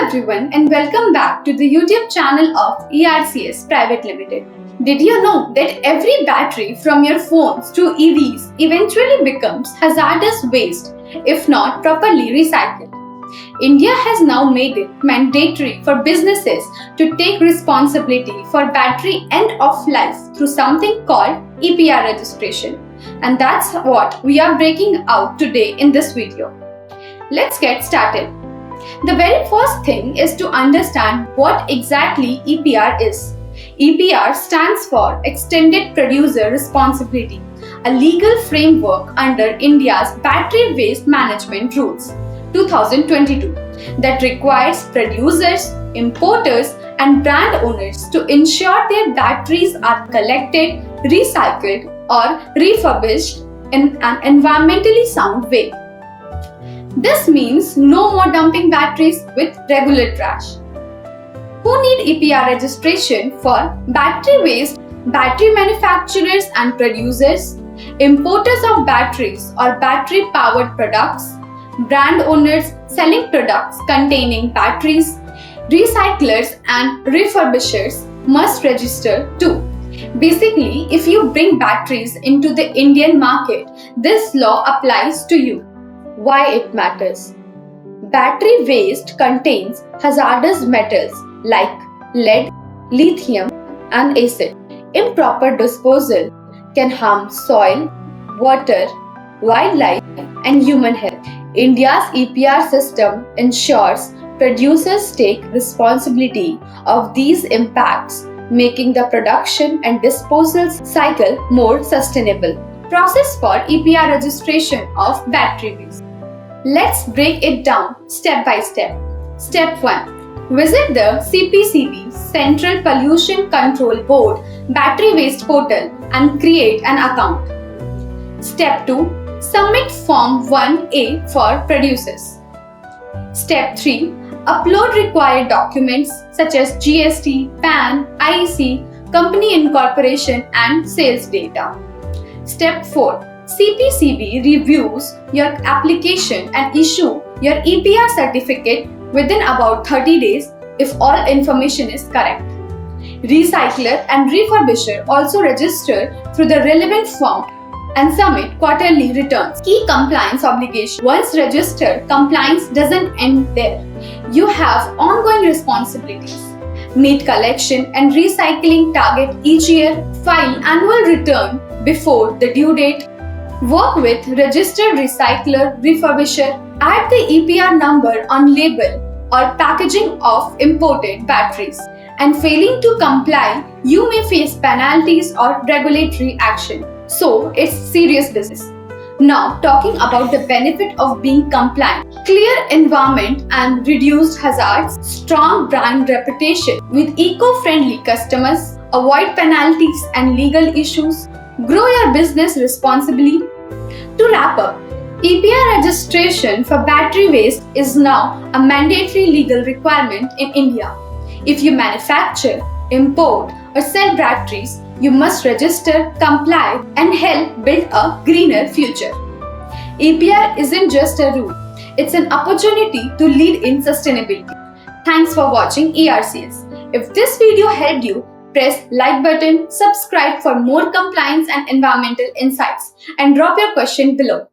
everyone and welcome back to the YouTube channel of ERCS Private Limited. Did you know that every battery from your phones to EVs eventually becomes hazardous waste if not properly recycled? India has now made it mandatory for businesses to take responsibility for battery end of life through something called EPR registration. And that's what we are breaking out today in this video. Let's get started. The very first thing is to understand what exactly EPR is. EPR stands for Extended Producer Responsibility, a legal framework under India's Battery Waste Management Rules 2022 that requires producers, importers, and brand owners to ensure their batteries are collected, recycled, or refurbished in an environmentally sound way. This means no more dumping batteries with regular trash. Who need EPR registration for battery waste? Battery manufacturers and producers, importers of batteries or battery-powered products, brand owners selling products containing batteries, recyclers and refurbishers must register too. Basically, if you bring batteries into the Indian market, this law applies to you. Why it matters? Battery waste contains hazardous metals like lead, lithium, and acid. Improper disposal can harm soil, water, wildlife, and human health. India's EPR system ensures producers take responsibility of these impacts, making the production and disposal cycle more sustainable. Process for EPR registration of battery waste. Let's break it down step by step. Step 1. Visit the CPCB Central Pollution Control Board Battery Waste Portal and create an account. Step 2. Submit Form 1A for producers. Step 3. Upload required documents such as GST, PAN, IEC, company incorporation, and sales data. Step 4. CPCB reviews your application and issue your EPR certificate within about 30 days if all information is correct. Recycler and refurbisher also register through the relevant form and submit quarterly returns. Key compliance obligation. Once registered, compliance doesn't end there. You have ongoing responsibilities. Meet collection and recycling target each year. File annual return before the due date. Work with registered recycler, refurbisher. Add the EPR number on label or packaging of imported batteries. And failing to comply, you may face penalties or regulatory action. So, it's serious business. Now, talking about the benefit of being compliant. Clear environment and reduced hazards, strong brand reputation with eco-friendly customers, avoid penalties and legal issues, grow your business responsibly. To wrap up, EPR registration for battery waste is now a mandatory legal requirement in India. If you manufacture, import, or sell batteries, you must register, comply, and help build a greener future. EPR isn't just a rule, it's an opportunity to lead in sustainability. Thanks for watching ERCS. If this video helped you, press like button, subscribe for more compliance and environmental insights, and drop your question below.